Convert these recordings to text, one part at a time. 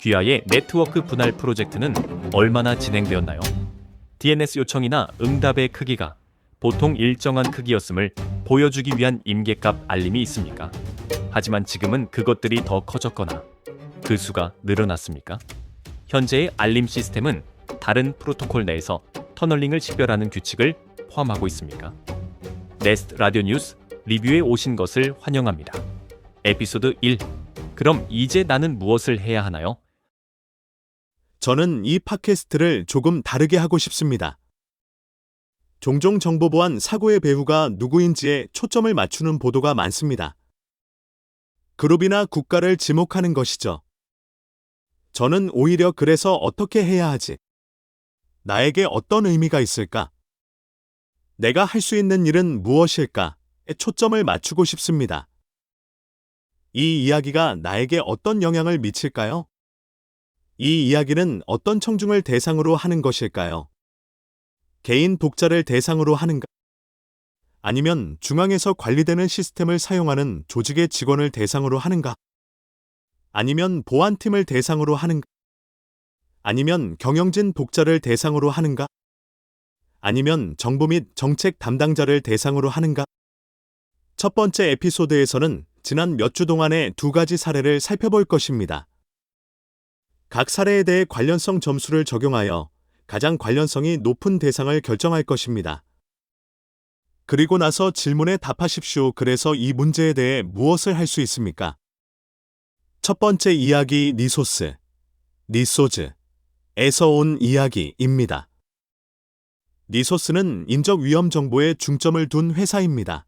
귀하의 네트워크 분할 프로젝트는 얼마나 진행되었나요? DNS 요청이나 응답의 크기가 보통 일정한 크기였음을 보여주기 위한 임계값 알림이 있습니까? 하지만 지금은 그것들이 더 커졌거나 그 수가 늘어났습니까? 현재의 알림 시스템은 다른 프로토콜 내에서 터널링을 식별하는 규칙을 포함하고 있습니까? 네스트 라디오 뉴스 리뷰에 오신 것을 환영합니다. 에피소드 1. 그럼 이제 나는 무엇을 해야 하나요? 저는 이 팟캐스트를 조금 다르게 하고 싶습니다. 종종 정보보안 사고의 배후가 누구인지에 초점을 맞추는 보도가 많습니다. 그룹이나 국가를 지목하는 것이죠. 저는 오히려 그래서 어떻게 해야 하지? 나에게 어떤 의미가 있을까? 내가 할 수 있는 일은 무엇일까? 에 초점을 맞추고 싶습니다. 이 이야기가 나에게 어떤 영향을 미칠까요? 이 이야기는 어떤 청중을 대상으로 하는 것일까요? 개인 독자를 대상으로 하는가? 아니면 중앙에서 관리되는 시스템을 사용하는 조직의 직원을 대상으로 하는가? 아니면 보안팀을 대상으로 하는가? 아니면 경영진 독자를 대상으로 하는가? 아니면 정부 및 정책 담당자를 대상으로 하는가? 첫 번째 에피소드에서는 지난 몇 주 동안의 두 가지 사례를 살펴볼 것입니다. 각 사례에 대해 관련성 점수를 적용하여 가장 관련성이 높은 대상을 결정할 것입니다. 그리고 나서 질문에 답하십시오. 그래서 이 문제에 대해 무엇을 할 수 있습니까? 첫 번째 이야기 니소스, 니소즈에서 온 이야기입니다. 니소스는 인적 위험 정보에 중점을 둔 회사입니다.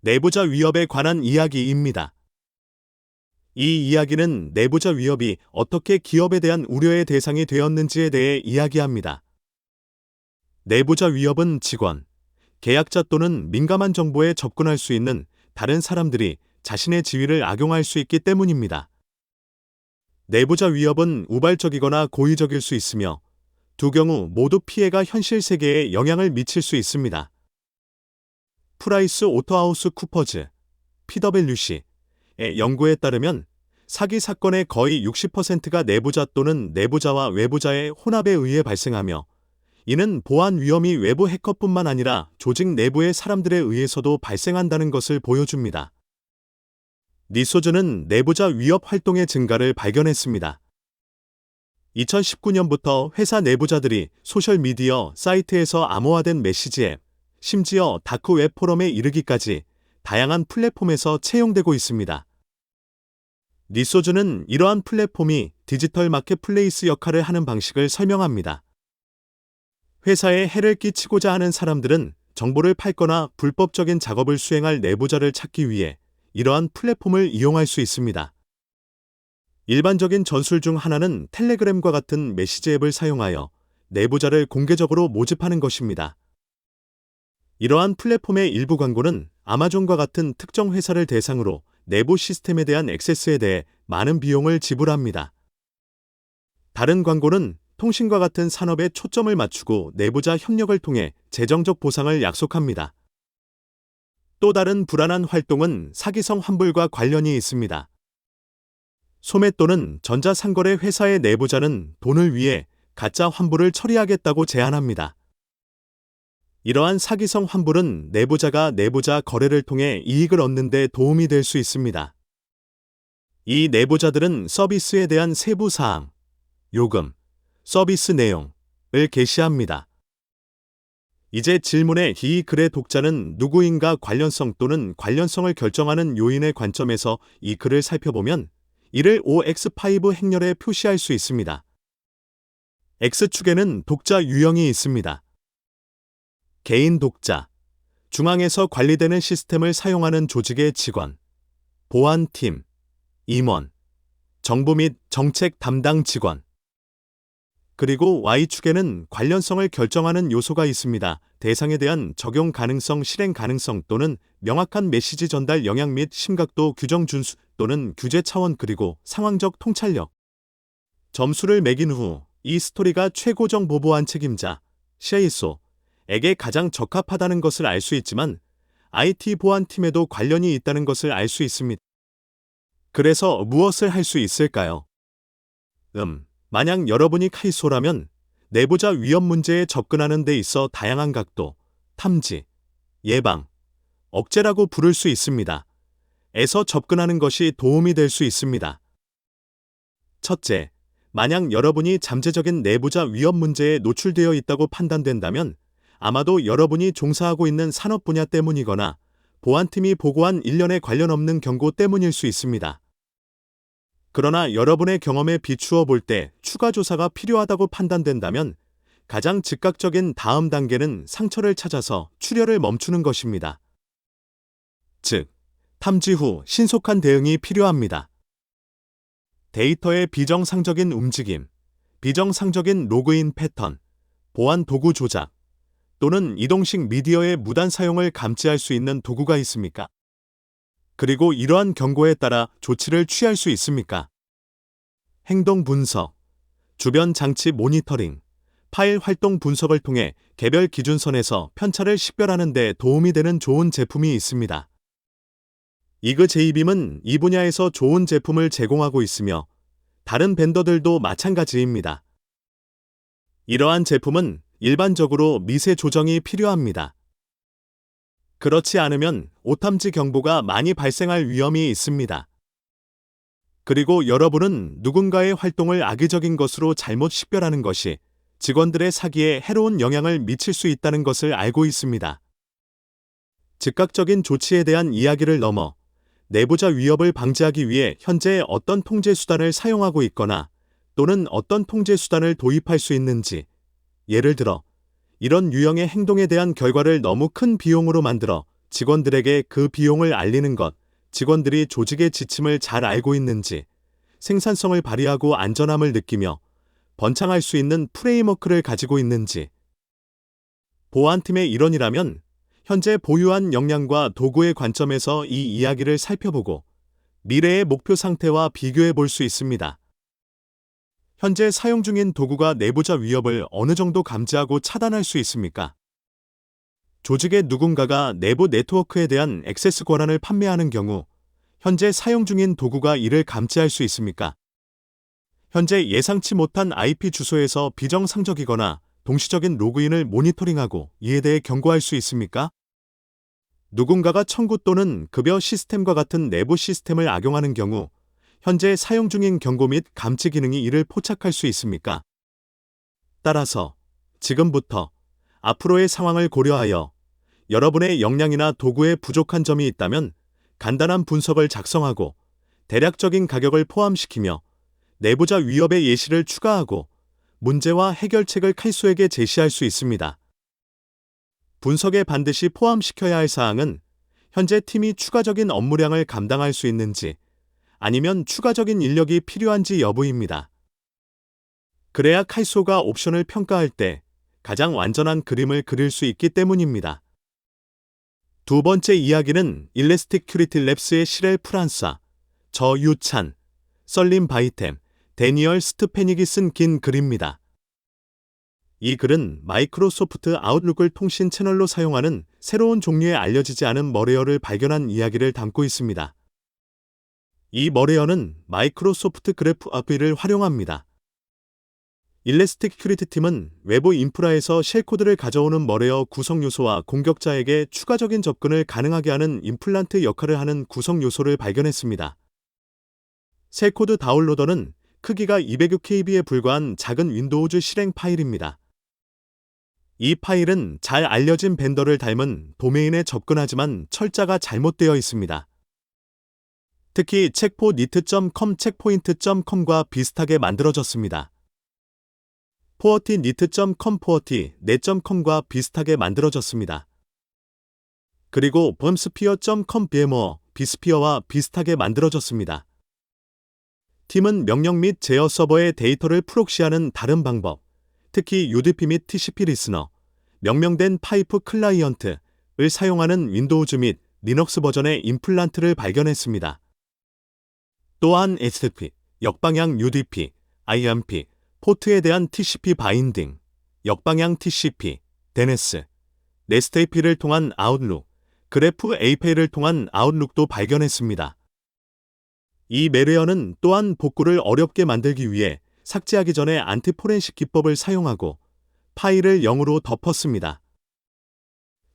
내부자 위협에 관한 이야기입니다. 이 이야기는 내부자 위협이 어떻게 기업에 대한 우려의 대상이 되었는지에 대해 이야기합니다. 내부자 위협은 직원, 계약자 또는 민감한 정보에 접근할 수 있는 다른 사람들이 자신의 지위를 악용할 수 있기 때문입니다. 내부자 위협은 우발적이거나 고의적일 수 있으며 두 경우 모두 피해가 현실 세계에 영향을 미칠 수 있습니다. 프라이스 오터하우스 쿠퍼즈, PwC의 연구에 따르면 사기 사건의 거의 60%가 내부자 또는 내부자와 외부자의 혼합에 의해 발생하며 이는 보안 위험이 외부 해커뿐만 아니라 조직 내부의 사람들에 의해서도 발생한다는 것을 보여줍니다. 니소즈는 내부자 위협 활동의 증가를 발견했습니다. 2019년부터 회사 내부자들이 소셜미디어 사이트에서 암호화된 메시지 앱, 심지어 다크웹 포럼에 이르기까지 다양한 플랫폼에서 채용되고 있습니다. 니소즈는 이러한 플랫폼이 디지털 마켓플레이스 역할을 하는 방식을 설명합니다. 회사에 해를 끼치고자 하는 사람들은 정보를 팔거나 불법적인 작업을 수행할 내부자를 찾기 위해 이러한 플랫폼을 이용할 수 있습니다. 일반적인 전술 중 하나는 텔레그램과 같은 메시지 앱을 사용하여 내부자를 공개적으로 모집하는 것입니다. 이러한 플랫폼의 일부 광고는 아마존과 같은 특정 회사를 대상으로 내부 시스템에 대한 액세스에 대해 많은 비용을 지불합니다. 다른 광고는 통신과 같은 산업에 초점을 맞추고 내부자 협력을 통해 재정적 보상을 약속합니다. 또 다른 불안한 활동은 사기성 환불과 관련이 있습니다. 소매 또는 전자상거래 회사의 내부자는 돈을 위해 가짜 환불을 처리하겠다고 제안합니다. 이러한 사기성 환불은 내부자가 내부자 거래를 통해 이익을 얻는 데 도움이 될 수 있습니다. 이 내부자들은 서비스에 대한 세부 사항, 요금, 서비스 내용을 게시합니다. 이제 질문에 이 글의 독자는 누구인가 관련성 또는 관련성을 결정하는 요인의 관점에서 이 글을 살펴보면 이를 OX5 행렬에 표시할 수 있습니다. X축에는 독자 유형이 있습니다. 개인 독자, 중앙에서 관리되는 시스템을 사용하는 조직의 직원, 보안팀, 임원, 정부 및 정책 담당 직원. 그리고 Y축에는 관련성을 결정하는 요소가 있습니다. 대상에 대한 적용 가능성, 실행 가능성 또는 명확한 메시지 전달 영향 및 심각도, 규정 준수 또는 규제 차원, 그리고 상황적 통찰력. 점수를 매긴 후 이 스토리가 최고 정보 보안 책임자, CISO에게 가장 적합하다는 것을 알 수 있지만 IT 보안팀에도 관련이 있다는 것을 알 수 있습니다. 그래서 무엇을 할 수 있을까요? 만약 여러분이 카이소라면 내부자 위험 문제에 접근하는 데 있어 다양한 각도, 탐지, 예방, 억제라고 부를 수 있습니다. 에서 접근하는 것이 도움이 될 수 있습니다. 첫째, 만약 여러분이 잠재적인 내부자 위험 문제에 노출되어 있다고 판단된다면 아마도 여러분이 종사하고 있는 산업 분야 때문이거나 보안팀이 보고한 일련에 관련 없는 경고 때문일 수 있습니다. 그러나 여러분의 경험에 비추어 볼 때 추가 조사가 필요하다고 판단된다면 가장 즉각적인 다음 단계는 상처를 찾아서 출혈을 멈추는 것입니다. 즉, 탐지 후 신속한 대응이 필요합니다. 데이터의 비정상적인 움직임, 비정상적인 로그인 패턴, 보안 도구 조작, 또는 이동식 미디어의 무단 사용을 감지할 수 있는 도구가 있습니까? 그리고 이러한 경고에 따라 조치를 취할 수 있습니까? 행동 분석, 주변 장치 모니터링, 파일 활동 분석을 통해 개별 기준선에서 편차를 식별하는 데 도움이 되는 좋은 제품이 있습니다. 이그제이빔은 이 분야에서 좋은 제품을 제공하고 있으며 다른 벤더들도 마찬가지입니다. 이러한 제품은 일반적으로 미세 조정이 필요합니다. 그렇지 않으면 오탐지 경보가 많이 발생할 위험이 있습니다. 그리고 여러분은 누군가의 활동을 악의적인 것으로 잘못 식별하는 것이 직원들의 사기에 해로운 영향을 미칠 수 있다는 것을 알고 있습니다. 즉각적인 조치에 대한 이야기를 넘어 내부자 위협을 방지하기 위해 현재 어떤 통제 수단을 사용하고 있거나 또는 어떤 통제 수단을 도입할 수 있는지, 예를 들어 이런 유형의 행동에 대한 결과를 너무 큰 비용으로 만들어 직원들에게 그 비용을 알리는 것, 직원들이 조직의 지침을 잘 알고 있는지, 생산성을 발휘하고 안전함을 느끼며 번창할 수 있는 프레임워크를 가지고 있는지. 보안팀의 일원이라면 현재 보유한 역량과 도구의 관점에서 이 이야기를 살펴보고 미래의 목표 상태와 비교해 볼 수 있습니다. 현재 사용 중인 도구가 내부자 위협을 어느 정도 감지하고 차단할 수 있습니까? 조직의 누군가가 내부 네트워크에 대한 액세스 권한을 판매하는 경우 현재 사용 중인 도구가 이를 감지할 수 있습니까? 현재 예상치 못한 IP 주소에서 비정상적이거나 동시적인 로그인을 모니터링하고 이에 대해 경고할 수 있습니까? 누군가가 청구 또는 급여 시스템과 같은 내부 시스템을 악용하는 경우 현재 사용 중인 경고 및 감지 기능이 이를 포착할 수 있습니까? 따라서 지금부터 앞으로의 상황을 고려하여 여러분의 역량이나 도구에 부족한 점이 있다면 간단한 분석을 작성하고 대략적인 가격을 포함시키며 내부자 위협의 예시를 추가하고 문제와 해결책을 칼소에게 제시할 수 있습니다. 분석에 반드시 포함시켜야 할 사항은 현재 팀이 추가적인 업무량을 감당할 수 있는지 아니면 추가적인 인력이 필요한지 여부입니다. 그래야 칼소가 옵션을 평가할 때 가장 완전한 그림을 그릴 수 있기 때문입니다. 두 번째 이야기는 일레스틱 큐리티 랩스의 시렐 프란사, 저유찬, 썰림 바이템, 데니얼 스트페닉이 쓴 긴 글입니다. 이 글은 마이크로소프트 아웃룩을 통신 채널로 사용하는 새로운 종류의 알려지지 않은 머레어를 발견한 이야기를 담고 있습니다. 이 머레어는 마이크로소프트 그래프 API를 활용합니다. 일레스틱 큐리티 팀은 외부 인프라에서 쉘코드를 가져오는 머레어 구성 요소와 공격자에게 추가적인 접근을 가능하게 하는 임플란트 역할을 하는 구성 요소를 발견했습니다. 쉘코드 다운로더는 크기가 206KB에 불과한 작은 윈도우즈 실행 파일입니다. 이 파일은 잘 알려진 벤더를 닮은 도메인에 접근하지만 철자가 잘못되어 있습니다. 특히 checkpoint.com, checkpoint.com과 비슷하게 만들어졌습니다. fortinet.com, fortinet.com과 비슷하게 만들어졌습니다. 그리고 vmsphere.com, vmsphere와 비슷하게 만들어졌습니다. 팀은 명령 및 제어 서버의 데이터를 프록시하는 다른 방법, 특히 UDP 및 TCP 리스너, 명명된 파이프 클라이언트를 사용하는 윈도우즈 및 리눅스 버전의 임플란트를 발견했습니다. 또한 HTTP, 역방향 UDP, IMP, 포트에 대한 TCP 바인딩, 역방향 TCP, DNS, REST API를 통한 아웃룩, 그래프 API를 통한 아웃룩도 발견했습니다. 이 매레어는 또한 복구를 어렵게 만들기 위해 삭제하기 전에 안티포렌식 기법을 사용하고 파일을 0으로 덮었습니다.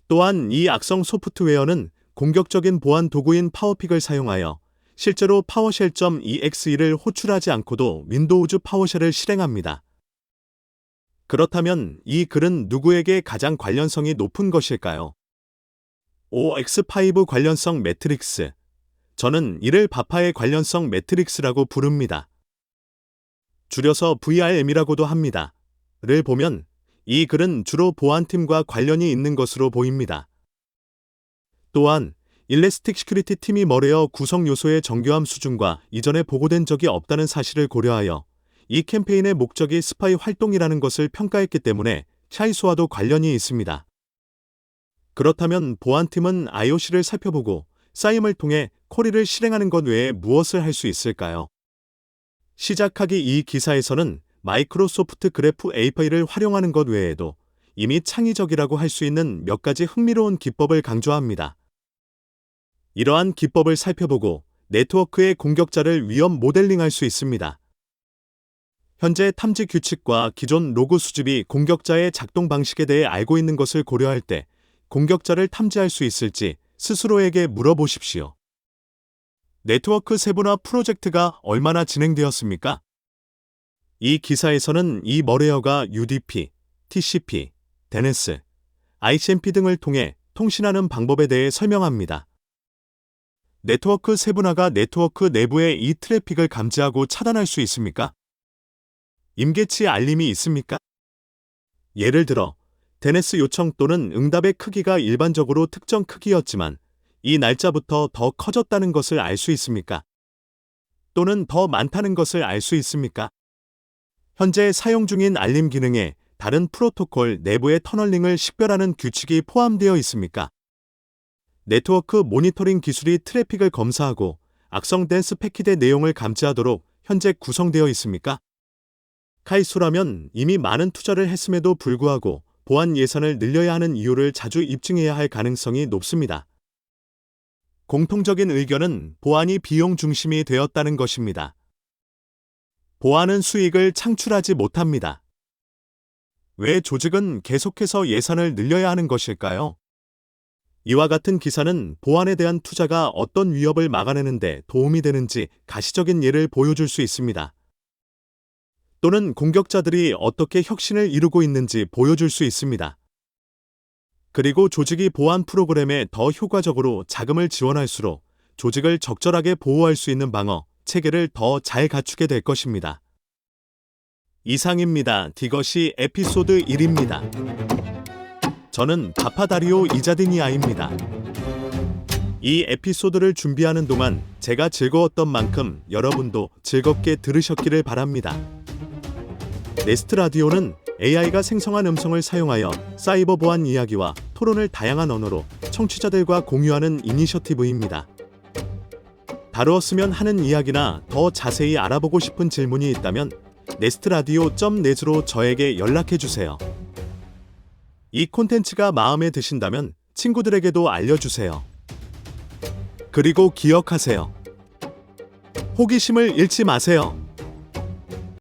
또한 이 악성 소프트웨어는 공격적인 보안 도구인 파워픽을 사용하여 실제로 파워쉘.exe를 호출하지 않고도 윈도우즈 파워쉘을 실행합니다. 그렇다면 이 글은 누구에게 가장 관련성이 높은 것일까요? OX5 관련성 매트릭스. 저는 이를 바파의 관련성 매트릭스라고 부릅니다. 줄여서 VRM이라고도 합니다. 를 보면 이 글은 주로 보안팀과 관련이 있는 것으로 보입니다. 또한 일레스틱 시큐리티 팀이 머레어 구성 요소의 정교함 수준과 이전에 보고된 적이 없다는 사실을 고려하여 이 캠페인의 목적이 스파이 활동이라는 것을 평가했기 때문에 차이수와도 관련이 있습니다. 그렇다면 보안팀은 IOC를 살펴보고 사임을 통해 코리를 실행하는 것 외에 무엇을 할 수 있을까요? 시작하기 이 기사에서는 마이크로소프트 그래프 API를 활용하는 것 외에도 이미 창의적이라고 할 수 있는 몇 가지 흥미로운 기법을 강조합니다. 이러한 기법을 살펴보고 네트워크의 공격자를 위험 모델링할 수 있습니다. 현재 탐지 규칙과 기존 로그 수집이 공격자의 작동 방식에 대해 알고 있는 것을 고려할 때 공격자를 탐지할 수 있을지 스스로에게 물어보십시오. 네트워크 세분화 프로젝트가 얼마나 진행되었습니까? 이 기사에서는 이 머레어가 UDP, TCP, DNS, ICMP 등을 통해 통신하는 방법에 대해 설명합니다. 네트워크 세분화가 네트워크 내부의 이 트래픽을 감지하고 차단할 수 있습니까? 임계치 알림이 있습니까? 예를 들어 DNS 요청 또는 응답의 크기가 일반적으로 특정 크기였지만 이 날짜부터 더 커졌다는 것을 알 수 있습니까? 또는 더 많다는 것을 알 수 있습니까? 현재 사용 중인 알림 기능에 다른 프로토콜 내부의 터널링을 식별하는 규칙이 포함되어 있습니까? 네트워크 모니터링 기술이 트래픽을 검사하고 악성 댄스 패킷의 내용을 감지하도록 현재 구성되어 있습니까? 카이수라면 이미 많은 투자를 했음에도 불구하고 보안 예산을 늘려야 하는 이유를 자주 입증해야 할 가능성이 높습니다. 공통적인 의견은 보안이 비용 중심이 되었다는 것입니다. 보안은 수익을 창출하지 못합니다. 왜 조직은 계속해서 예산을 늘려야 하는 것일까요? 이와 같은 기사는 보안에 대한 투자가 어떤 위협을 막아내는 데 도움이 되는지 가시적인 예를 보여줄 수 있습니다. 또는 공격자들이 어떻게 혁신을 이루고 있는지 보여줄 수 있습니다. 그리고 조직이 보안 프로그램에 더 효과적으로 자금을 지원할수록 조직을 적절하게 보호할 수 있는 방어, 체계를 더 잘 갖추게 될 것입니다. 이상입니다. 이것이 에피소드 1입니다. 저는 바파다리오 이자디니아입니다. 이 에피소드를 준비하는 동안 제가 즐거웠던 만큼 여러분도 즐겁게 들으셨기를 바랍니다. 네스트 라디오는 AI가 생성한 음성을 사용하여 사이버 보안 이야기와 토론을 다양한 언어로 청취자들과 공유하는 이니셔티브입니다. 다루었으면 하는 이야기나 더 자세히 알아보고 싶은 질문이 있다면 nestradio.net으로 저에게 연락해주세요. 이 콘텐츠가 마음에 드신다면 친구들에게도 알려주세요. 그리고 기억하세요. 호기심을 잃지 마세요.